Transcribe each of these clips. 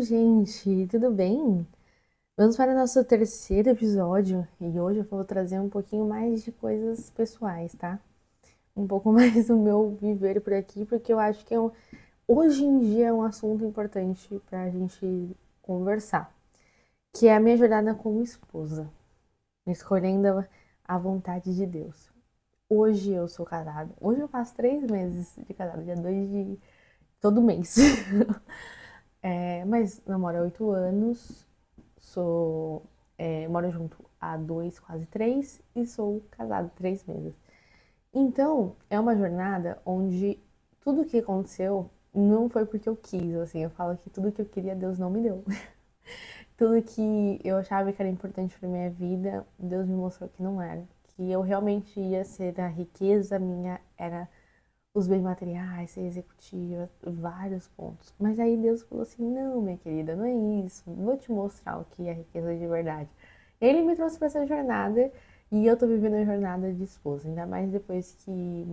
gente, tudo bem? Vamos para o nosso terceiro episódio e hoje eu vou trazer um pouquinho mais de coisas pessoais, tá? Um pouco mais do meu viver por aqui, porque eu acho que hoje em dia é um assunto importante para a gente conversar, que é a minha jornada como esposa, escolhendo a vontade de Deus. Hoje eu sou casada, hoje eu faço 3 meses de casada, dia 2 de todo mês. Mas namoro há 8 anos, moro junto há 2, quase 3, e sou casada há 3 meses. Então, é uma jornada onde tudo que aconteceu não foi porque eu quis, assim, eu falo que tudo que eu queria Deus não me deu. Tudo que eu achava que era importante para minha vida, Deus me mostrou que não era. Que eu realmente ia ser a riqueza minha, era os bens materiais, ser executiva, vários pontos. Mas aí Deus falou assim: não, minha querida, não é isso. Vou te mostrar o que é riqueza de verdade. Ele me trouxe para essa jornada e eu tô vivendo a jornada de esposa. Ainda mais depois que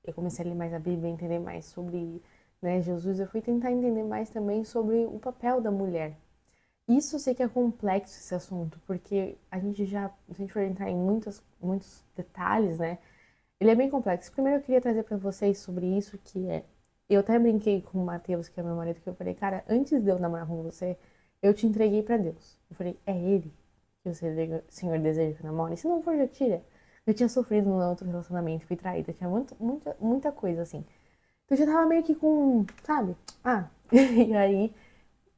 eu comecei a ler mais a Bíblia, entender mais sobre, né, Jesus. Eu fui tentar entender mais também sobre o papel da mulher. Isso eu sei que é complexo esse assunto, porque a gente já, se a gente for entrar em muitos detalhes, né? Ele é bem complexo. Primeiro eu queria trazer pra vocês sobre isso, que é... Eu até brinquei com o Matheus, que é meu marido, que eu falei, cara, antes de eu namorar com você, eu te entreguei pra Deus. Eu falei, é ele que o Senhor deseja que eu namore? Se não for, já tira. Eu tinha sofrido num outro relacionamento, fui traída, tinha muita coisa assim. Então eu já tava meio que com, sabe? Ah, e aí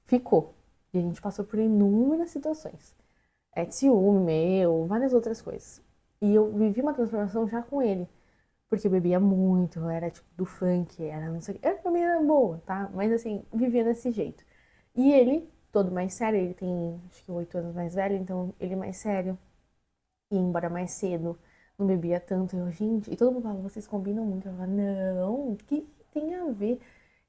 ficou. E a gente passou por inúmeras situações. De ciúme meu, várias outras coisas. E eu vivi uma transformação já com ele. Porque eu bebia muito, eu era tipo do funk, era não sei o que. Era uma menina boa, tá? Mas assim, vivia desse jeito. E ele, todo mais sério, ele tem acho que 8 anos mais velho, então ele é mais sério, ia embora mais cedo, não bebia tanto. Eu, gente, e todo mundo falava, vocês combinam muito. Eu falava, não, o que tem a ver?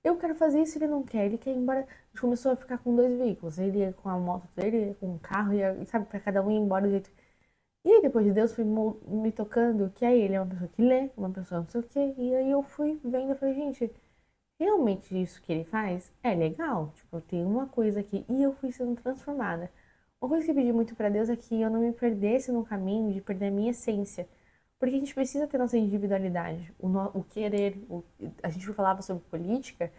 Eu quero fazer isso, ele não quer, ele quer ir embora. A gente começou a ficar com dois veículos. Ele ia com a moto dele, ele ia com um carro, ia, sabe, pra cada um ir embora do jeito. E aí, depois de Deus, foi me tocando que aí ele é uma pessoa que lê, uma pessoa não sei o quê. E aí eu fui vendo e falei, gente, realmente isso que ele faz é legal. Tipo, tem uma coisa aqui. E eu fui sendo transformada. Uma coisa que eu pedi muito pra Deus é que eu não me perdesse no caminho de perder a minha essência. Porque a gente precisa ter nossa individualidade, o querer. A gente falava sobre política.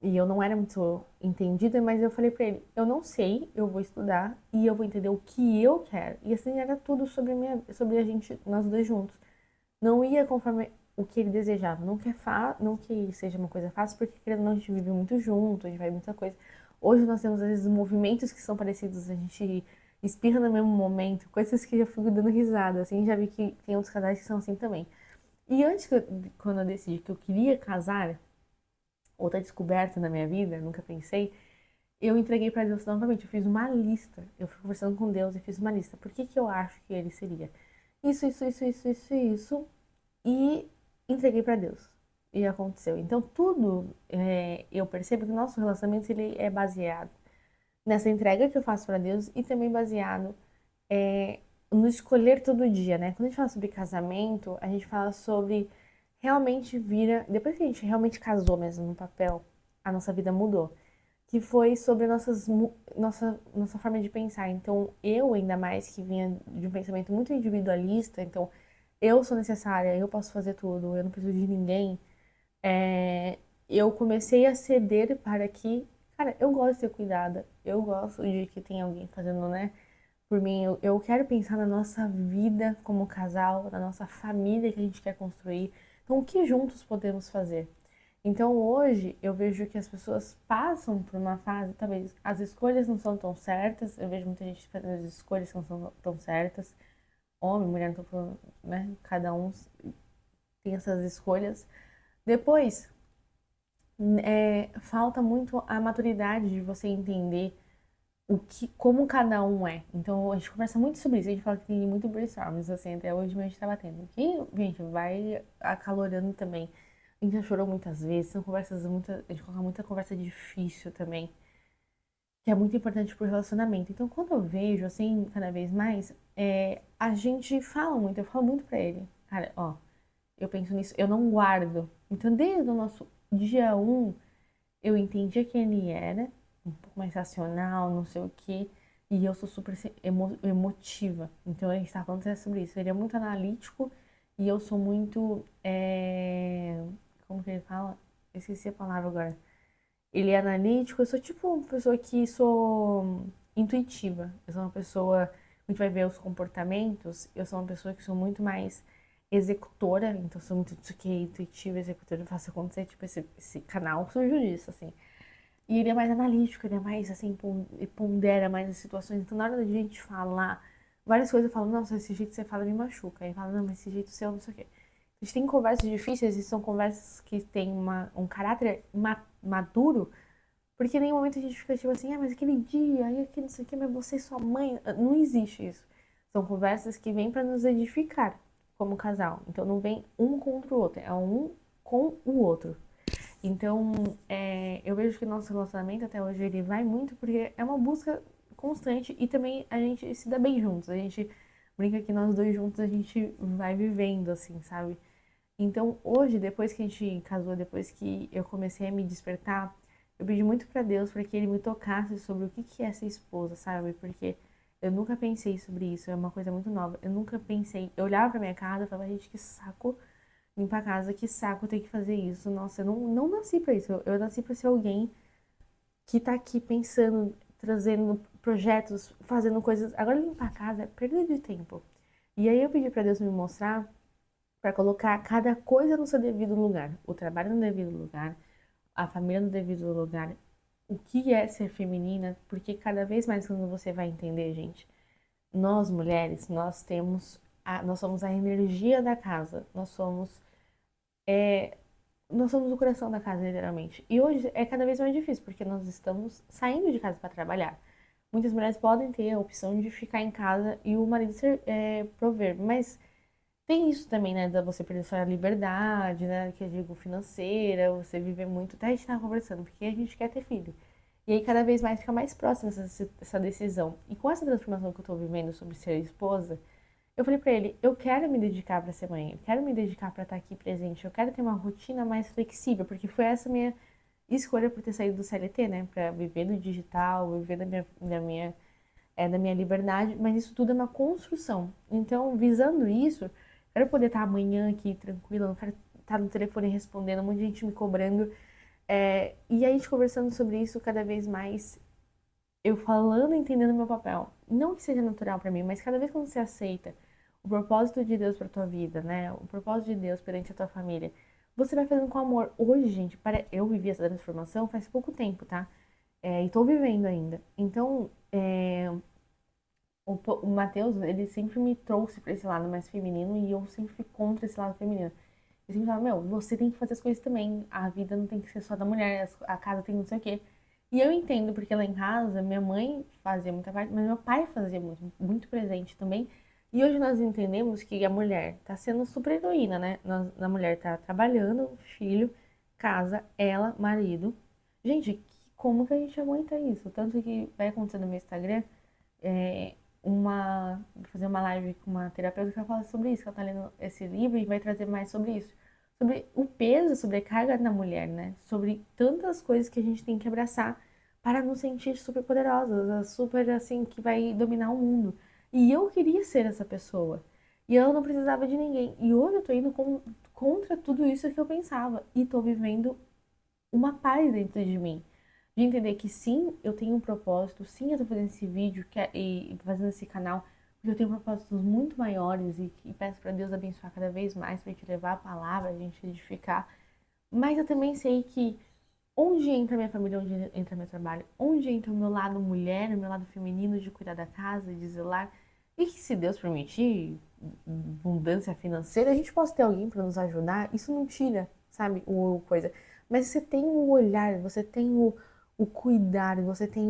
E eu não era muito entendida, mas eu falei pra ele, eu não sei, eu vou estudar e eu vou entender o que eu quero. E assim era tudo sobre a gente, nós dois juntos. Não ia conforme o que ele desejava. Não que seja uma coisa fácil, porque querendo ou não, a gente vive muito junto, a gente vai muita coisa. Hoje nós temos, às vezes, movimentos que são parecidos, a gente espirra no mesmo momento, coisas que eu fico dando risada, assim, já vi que tem outros casais que são assim também. E antes, quando eu decidi que eu queria casar, outra descoberta na minha vida, nunca pensei, eu entreguei para Deus novamente. Eu fiz uma lista. Eu fui conversando com Deus e fiz uma lista. Por que que eu acho que ele seria? Isso. E entreguei para Deus. E aconteceu. Então, tudo eu percebo que o nosso relacionamento ele é baseado nessa entrega que eu faço para Deus e também baseado é, no escolher todo dia, né? Quando a gente fala sobre casamento, a gente fala sobre realmente vira. Depois que a gente realmente casou mesmo no papel, a nossa vida mudou. Que foi sobre nossa forma de pensar. Então, eu, ainda mais que vinha de um pensamento muito individualista, então, eu sou necessária, eu posso fazer tudo, eu não preciso de ninguém. Eu comecei a ceder para que, cara, eu gosto de ser cuidada, eu gosto de que tem alguém fazendo, né? Por mim, eu quero pensar na nossa vida como casal, na nossa família que a gente quer construir. Então, o que juntos podemos fazer? Então, hoje, eu vejo que as pessoas passam por uma fase, talvez as escolhas não são tão certas. Eu vejo muita gente fazendo as escolhas que não são tão certas. Homem, mulher, não tô falando, né? Cada um tem essas escolhas. Depois, falta muito a maturidade de você entender como cada um é. Então a gente conversa muito sobre isso, a gente fala que tem muito brainstorms, assim, até hoje a gente tá batendo. Que, gente, vai acalorando também. A gente já chorou muitas vezes, são conversas muito. A gente coloca muita conversa difícil também, que é muito importante pro relacionamento. Então quando eu vejo, assim, cada vez mais, a gente fala muito, eu falo muito pra ele. Cara, ó, eu penso nisso, eu não guardo. Então desde o nosso dia 1, eu entendia quem ele era, um pouco mais racional, não sei o quê. E eu sou super emotiva. Então a gente tá falando sobre isso. Ele é muito analítico e eu sou muito. Como que ele fala? Eu esqueci a palavra agora. Ele é analítico, eu sou tipo uma pessoa que sou intuitiva. Eu sou uma pessoa, a gente vai ver os comportamentos, eu sou uma pessoa que sou muito mais executora, então sou muito isso que é intuitiva, executora, eu faço acontecer, tipo, esse canal surgiu disso, assim. E ele é mais analítico, ele é mais, assim, pondera mais as situações. Então, na hora da gente falar várias coisas, eu falo, nossa, esse jeito que você fala me machuca. Aí fala, não, mas esse jeito seu, não sei o quê. A gente tem conversas difíceis e são conversas que têm um caráter maduro, porque em nenhum momento a gente fica tipo assim, ah, mas aquele dia, aí aquele não sei o que, mas você e sua mãe. Não existe isso. São conversas que vêm para nos edificar como casal. Então não vem um contra o outro, é um com o outro. Então, eu vejo que o nosso relacionamento até hoje ele vai muito porque é uma busca constante e também a gente se dá bem juntos. A gente brinca que nós dois juntos a gente vai vivendo assim, sabe? Então, hoje, depois que a gente casou, depois que eu comecei a me despertar, eu pedi muito pra Deus para que ele me tocasse sobre o que é ser esposa, sabe? Porque eu nunca pensei sobre isso, é uma coisa muito nova. Eu nunca pensei, eu olhava pra minha casa e falava, gente, que saco limpar a casa, que saco ter que fazer isso. Nossa, eu não nasci pra isso. Eu nasci pra ser alguém que tá aqui pensando, trazendo projetos, fazendo coisas. Agora limpar a casa é perda de tempo. E aí eu pedi pra Deus me mostrar para colocar cada coisa no seu devido lugar. O trabalho no devido lugar, a família no devido lugar. O que é ser feminina? Porque cada vez mais quando você vai entender, gente, nós mulheres, nós somos a energia da casa. Nós somos o coração da casa, literalmente. E hoje é cada vez mais difícil, porque nós estamos saindo de casa para trabalhar. Muitas mulheres podem ter a opção de ficar em casa e o marido prover, mas tem isso também, né, da você perder sua liberdade, né, que eu digo financeira, você viver muito. Até a gente tava conversando, porque a gente quer ter filho. E aí cada vez mais fica mais próxima essa decisão. E com essa transformação que eu tô vivendo sobre ser esposa, eu falei pra ele, eu quero me dedicar pra ser mãe, eu quero me dedicar pra estar aqui presente, eu quero ter uma rotina mais flexível, porque foi essa minha escolha por ter saído do CLT, né, pra viver do digital, viver da minha liberdade, mas isso tudo é uma construção. Então, visando isso, quero poder estar amanhã aqui tranquila, não quero estar no telefone respondendo, um monte de gente me cobrando. E a gente conversando sobre isso cada vez mais, eu falando, entendendo meu papel. Não que seja natural pra mim, mas cada vez que você aceita o propósito de Deus pra tua vida, né? O propósito de Deus perante a tua família, você vai fazendo com amor. Hoje, gente, eu vivi essa transformação faz pouco tempo, tá? E tô vivendo ainda. Então, o Matheus, ele sempre me trouxe pra esse lado mais feminino e eu sempre fui contra esse lado feminino. Eu sempre falava, meu, você tem que fazer as coisas também. A vida não tem que ser só da mulher, a casa tem não sei o quê. E eu entendo, porque lá em casa, minha mãe fazia muita parte, mas meu pai fazia muito, muito presente também. E hoje nós entendemos que a mulher tá sendo super heroína, né? A mulher tá trabalhando, filho, casa, ela, marido. Gente, como que a gente aguenta isso? Tanto que vai acontecer no meu Instagram, é, vou fazer uma live com uma terapeuta que vai falar sobre isso, que ela tá lendo esse livro e vai trazer mais sobre isso. Sobre o peso, a sobrecarga na mulher, né? Sobre tantas coisas que a gente tem que abraçar para nos sentir super poderosas, super assim, que vai dominar o mundo. E eu queria ser essa pessoa. E eu não precisava de ninguém. E hoje eu tô indo contra tudo isso que eu pensava. E tô vivendo uma paz dentro de mim. De entender que sim, eu tenho um propósito, sim, eu tô fazendo esse vídeo e fazendo esse canal, porque eu tenho propósitos muito maiores e peço para Deus abençoar cada vez mais, pra gente levar a palavra, a gente edificar. Mas eu também sei que onde entra minha família, onde entra meu trabalho, onde entra o meu lado mulher, o meu lado feminino de cuidar da casa, de zelar, e que se Deus permitir, abundância financeira, a gente possa ter alguém para nos ajudar, isso não tira, sabe, o coisa. Mas você tem o olhar, você tem o cuidar, você tem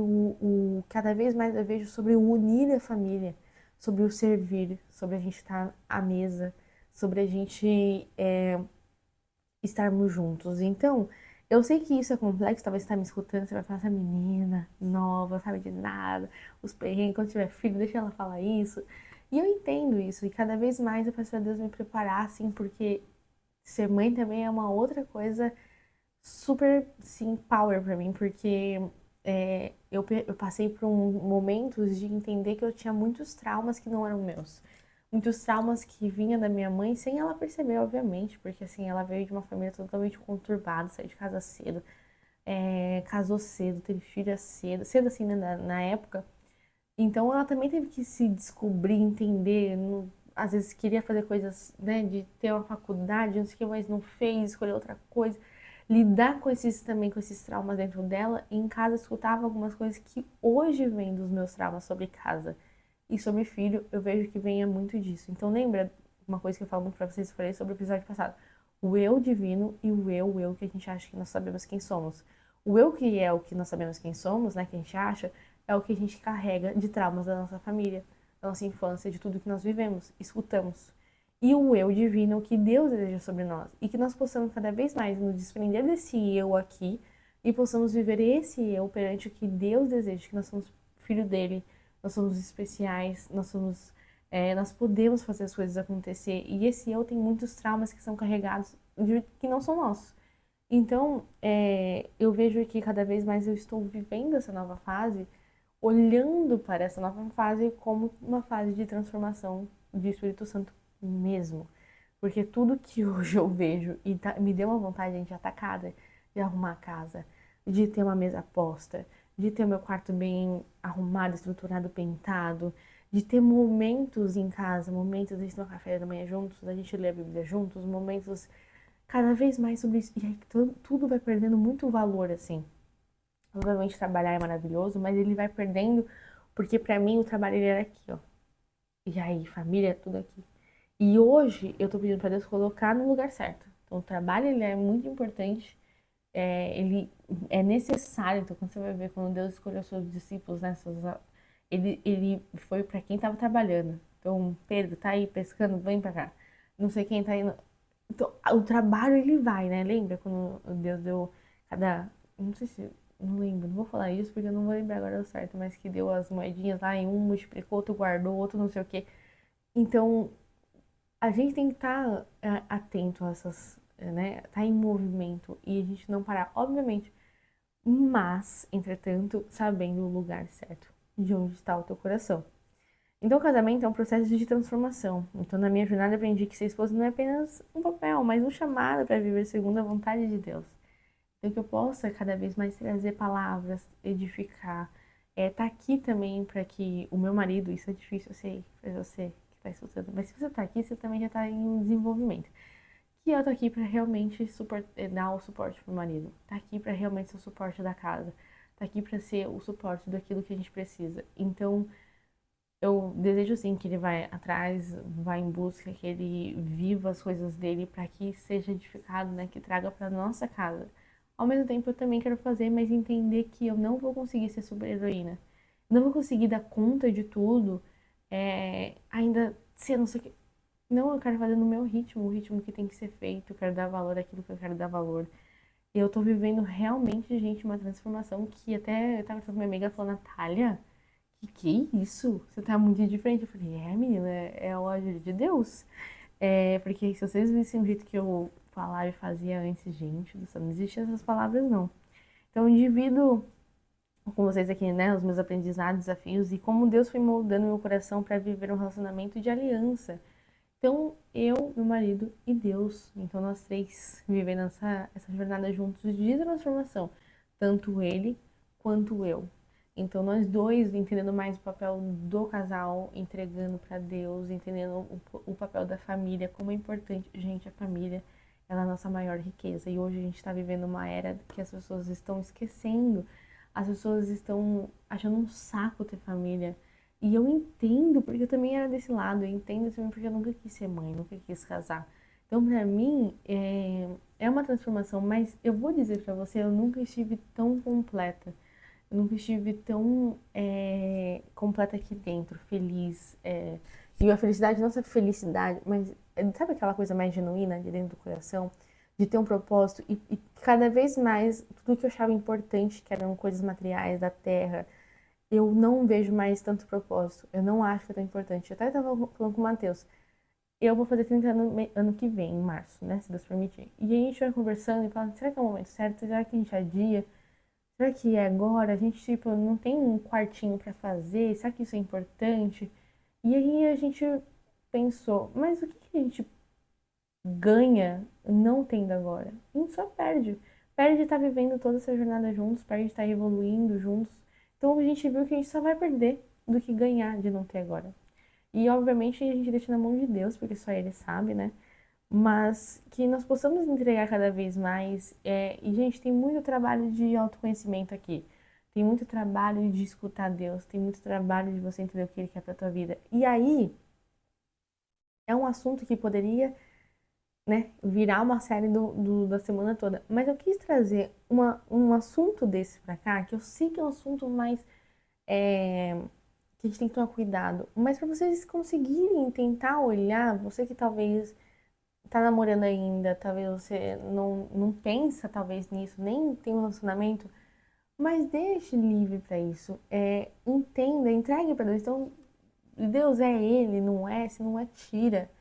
cada vez mais eu vejo sobre o unir a família, sobre o servir, sobre a gente estar à mesa, sobre a gente estarmos juntos. Então, eu sei que isso é complexo, talvez você tá me escutando, você vai falar, essa menina nova, sabe de nada, os perrengues, quando tiver filho, deixa ela falar isso. E eu entendo isso, e cada vez mais eu peço a Deus me preparar, assim, porque ser mãe também é uma outra coisa super, sim, power pra mim, porque eu passei por momentos de entender que eu tinha muitos traumas que não eram meus. Muitos traumas que vinham da minha mãe sem ela perceber, obviamente, porque assim, ela veio de uma família totalmente conturbada, saiu de casa cedo, casou cedo, teve filha cedo, cedo assim, né, na época. Então ela também teve que se descobrir, entender, às vezes queria fazer coisas, né, de ter uma faculdade, não sei o que, mas não fez, escolheu outra coisa. Lidar com esses também, com esses traumas dentro dela, e em casa eu escutava algumas coisas que hoje vêm dos meus traumas sobre casa e sobre filho, eu vejo que venha muito disso. Então lembra uma coisa que eu falo muito pra vocês, eu falei sobre o episódio passado. O eu divino e o eu que a gente acha que nós sabemos quem somos. O eu que é o que nós sabemos quem somos, né, que a gente acha, é o que a gente carrega de traumas da nossa família, da nossa infância, de tudo que nós vivemos, escutamos. E o eu divino, o que Deus deseja sobre nós. E que nós possamos cada vez mais nos desprender desse eu aqui e possamos viver esse eu perante o que Deus deseja, que nós somos filho dele, nós somos especiais, nós podemos fazer as coisas acontecer. E esse eu tem muitos traumas que são carregados que não são nossos. Então, eu vejo que cada vez mais eu estou vivendo essa nova fase, olhando para essa nova fase como uma fase de transformação de Espírito Santo mesmo. Porque tudo que hoje eu vejo e me deu uma vontade de atacada, de arrumar a casa, de ter uma mesa posta, de ter o meu quarto bem arrumado, estruturado, pintado, de ter momentos em casa, momentos de tomar café da manhã juntos, da gente ler a Bíblia juntos, momentos cada vez mais sobre isso. E aí tudo vai perdendo muito valor, assim. Obviamente trabalhar é maravilhoso, mas ele vai perdendo, porque pra mim o trabalho ele era aqui, ó. E aí, família, tudo aqui. E hoje eu tô pedindo pra Deus colocar no lugar certo. Então o trabalho ele é muito importante, ele é necessário. Então quando você vai ver, quando Deus escolheu seus discípulos, né, ele foi pra quem tava trabalhando. Então Pedro tá aí pescando, vem pra cá. Não sei quem tá indo. Então, o trabalho ele vai, né? Lembra quando Deus deu cada. Não sei se. Não lembro, não vou falar isso porque eu não vou lembrar agora ao certo, mas que deu as moedinhas lá em um multiplicou, outro guardou, outro não sei o quê. Então, a gente tem que estar atento a essas, né? Tá em movimento e a gente não parar, obviamente. Mas, entretanto, sabendo o lugar certo de onde está o teu coração. Então, o casamento é um processo de transformação. Então, na minha jornada, aprendi que ser esposa não é apenas um papel, mas um chamado para viver segundo a vontade de Deus. Então, que eu possa cada vez mais trazer palavras, edificar. Tá aqui também para que o meu marido, isso é difícil, eu sei, para você que está escutando, mas se você tá aqui, você também já tá em um desenvolvimento. Que eu tô aqui para realmente dar o suporte pro marido. Tá aqui para realmente ser o suporte da casa. Tá aqui para ser o suporte daquilo que a gente precisa. Então, eu desejo sim que ele vai atrás, vai em busca, que ele viva as coisas dele para que seja edificado, né? Que traga para nossa casa. Ao mesmo tempo, eu também quero fazer, mas entender que eu não vou conseguir ser super-heroína. Não vou conseguir dar conta de tudo, ainda ser não sei o que. Não, eu quero fazer no meu ritmo, o ritmo que tem que ser feito. Eu quero dar valor àquilo que eu quero dar valor. E eu tô vivendo realmente, gente, uma transformação que até eu tava com minha amiga falando, Natália. Que isso? Você tá muito diferente. Eu falei, menina, é o agir de Deus. Porque se vocês vissem o jeito que eu falava e fazia antes, gente do céu, não existiam essas palavras, não. Então, eu divido com vocês aqui, né, os meus aprendizados, desafios e como Deus foi moldando meu coração para viver um relacionamento de aliança. Então, eu, meu marido e Deus, então nós três vivendo essa jornada juntos de transformação, tanto ele quanto eu. Então, nós dois entendendo mais o papel do casal, entregando para Deus, entendendo o papel da família, como é importante, gente, a família, ela é a nossa maior riqueza. E hoje a gente está vivendo uma era que as pessoas estão esquecendo, as pessoas estão achando um saco ter família. E eu entendo, porque eu também era desse lado, eu entendo também porque eu nunca quis ser mãe, nunca quis casar. Então, pra mim, é uma transformação, mas eu vou dizer pra você, eu nunca estive tão completa. Eu nunca estive tão completa aqui dentro, feliz. E a felicidade, não só felicidade, mas sabe aquela coisa mais genuína de dentro do coração? De ter um propósito e cada vez mais, tudo que eu achava importante, que eram coisas materiais da terra, eu não vejo mais tanto propósito. Eu não acho que é tão importante. Eu até estava falando com o Matheus. Eu vou fazer 30 anos ano que vem, em março, né? Se Deus permitir. E aí a gente vai conversando e falando, será que é o momento certo? Será que a gente adia? será que é agora? A gente, tipo, não tem um quartinho pra fazer, será que isso é importante? E aí a gente pensou, mas o que que a gente ganha não tendo agora? A gente só perde. Perde estar vivendo toda essa jornada juntos, perde estar evoluindo juntos. Então a gente viu que a gente só vai perder do que ganhar de não ter agora. E obviamente a gente deixa na mão de Deus, porque só Ele sabe, né? Mas que nós possamos entregar cada vez mais. E, gente, tem muito trabalho de autoconhecimento aqui. Tem muito trabalho de escutar Deus, tem muito trabalho de você entender o que Ele quer pra tua vida. E aí, é um assunto que poderia, né, virar uma série da semana toda. Mas eu quis trazer um assunto desse pra cá, que eu sei que é um assunto mais que a gente tem que tomar cuidado. Mas para vocês conseguirem tentar olhar, você que talvez tá namorando ainda, talvez você não pensa talvez nisso, nem tem um relacionamento, mas deixe livre para isso. Entenda, entregue para Deus. Então, Deus é Ele, não é? Se não é, tira.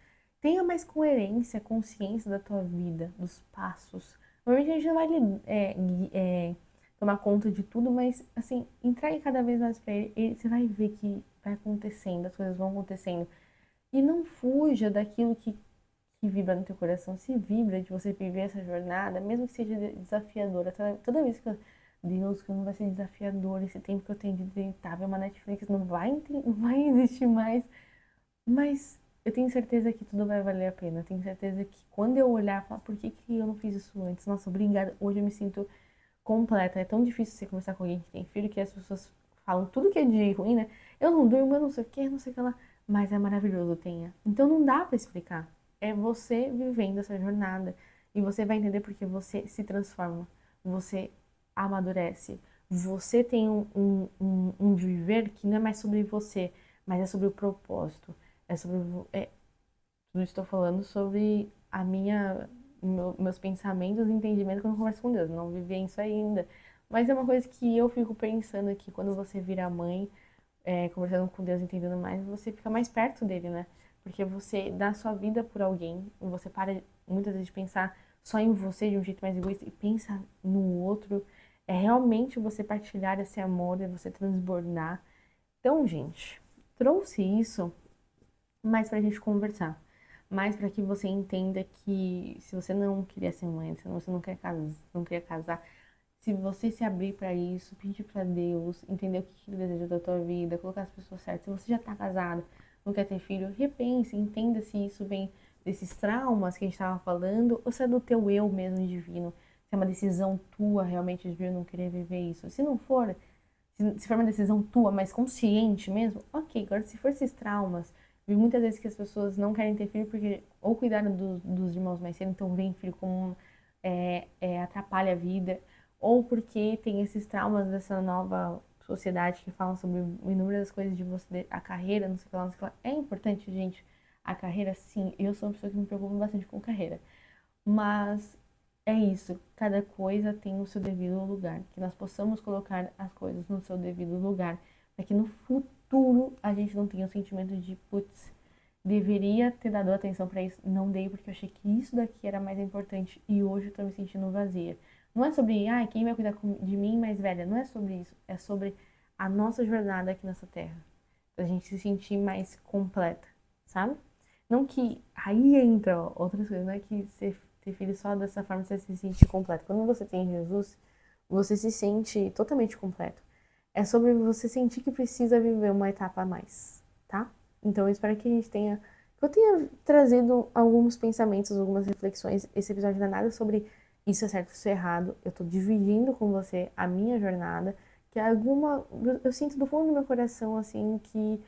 Tenha mais coerência, consciência da tua vida, dos passos. Normalmente a gente não vai tomar conta de tudo, mas assim, entregue cada vez mais para Ele. E você vai ver que vai acontecendo, as coisas vão acontecendo. E não fuja daquilo que vibra no teu coração. Se vibra de você viver essa jornada, mesmo que seja desafiadora. Toda vez que Deus, que não vai ser desafiador, esse tempo que eu tenho de deitar, ver uma Netflix não vai existir mais. Mas eu tenho certeza que tudo vai valer a pena. Eu tenho certeza que quando eu olhar, falar, por que que eu não fiz isso antes? Nossa, obrigada. Hoje eu me sinto completa. É tão difícil você conversar com alguém que tem filho que as pessoas falam tudo que é de ruim, né? Eu não durmo, eu não sei o que, não sei o que lá. Mas é maravilhoso, tenha. Então não dá pra explicar. É você vivendo essa jornada. E você vai entender porque você se transforma. Você amadurece. Você tem um viver que não é mais sobre você, mas é sobre o propósito. É sobre. Tudo estou falando sobre meus pensamentos e entendimento quando eu converso com Deus. Não vivi isso ainda. Mas é uma coisa que eu fico pensando aqui, quando você vira mãe, conversando com Deus, entendendo mais, você fica mais perto dele, né? Porque você dá sua vida por alguém, você para muitas vezes de pensar só em você de um jeito mais egoísta e pensa no outro. É realmente você partilhar esse amor, é você transbordar. Então, gente, trouxe isso mais pra gente conversar. Mais pra que você entenda que se você não queria ser mãe, se você não quer casar, não queria casar, se você se abrir pra isso, pedir pra Deus, entender o que que Ele deseja da tua vida, colocar as pessoas certas. Se você já tá casado, não quer ter filho, repense, entenda se isso vem desses traumas que a gente tava falando ou se é do teu eu mesmo divino. Se é uma decisão tua realmente de não querer viver isso. Se não for, se for uma decisão tua, mas consciente mesmo, ok. Agora, se for esses traumas, vi muitas vezes que as pessoas não querem ter filho porque ou cuidaram dos irmãos mais cedo, então vem filho como atrapalha a vida, ou porque tem esses traumas dessa nova sociedade que falam sobre inúmeras coisas de você, a carreira, não sei o que lá, não sei o que lá. É importante, gente, a carreira, sim. Eu sou uma pessoa que me preocupa bastante com carreira. Mas é isso, cada coisa tem o seu devido lugar. Que nós possamos colocar as coisas no seu devido lugar. Para que no futuro a gente não tenha o sentimento de, putz, deveria ter dado atenção para isso. Não dei porque eu achei que isso daqui era mais importante e hoje eu tô me sentindo vazia. Não é sobre, quem vai cuidar de mim mais velha. Não é sobre isso. É sobre a nossa jornada aqui nessa terra. Pra gente se sentir mais completa, sabe? Não que aí entra outras coisas, não é que ter filho só dessa forma você se sente completo. Quando você tem Jesus, você se sente totalmente completo. É sobre você sentir que precisa viver uma etapa a mais, tá? Então eu espero que que eu tenha trazido alguns pensamentos, algumas reflexões. Esse episódio não é nada sobre isso é certo, isso é errado. Eu tô dividindo com você a minha jornada, que eu sinto do fundo do meu coração assim que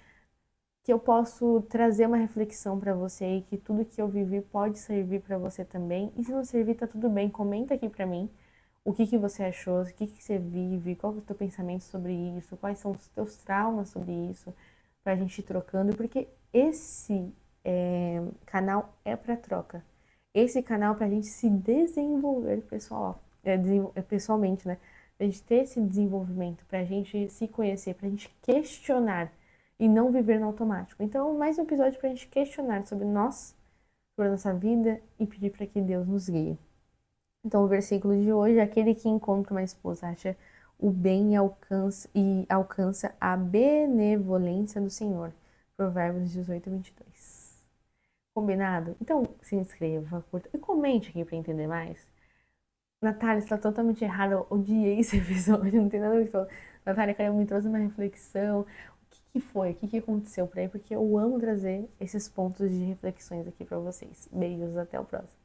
eu posso trazer uma reflexão pra você e que tudo que eu vivi pode servir pra você também. E se não servir, tá tudo bem. Comenta aqui pra mim o que que você achou, o que que você vive, qual é o teu pensamento sobre isso, quais são os teus traumas sobre isso, pra gente ir trocando, porque esse canal é pra troca. Esse canal é pra gente se desenvolver pessoalmente, né? Pra gente ter esse desenvolvimento, pra gente se conhecer, pra gente questionar e não viver no automático. Então, mais um episódio pra gente questionar sobre nós, sobre a nossa vida e pedir para que Deus nos guie. Então, o versículo de hoje é aquele que encontra uma esposa acha o bem alcança a benevolência do Senhor. Provérbios 18:22. Combinado? Então se inscreva, curta e comente aqui para entender mais. Natália, está totalmente errada. Eu odiei esse episódio, não tem nada a ver com isso. Natália, cara, me trouxe uma reflexão. O que que foi? O que que aconteceu por aí? Porque eu amo trazer esses pontos de reflexões aqui para vocês. Beijos, até o próximo.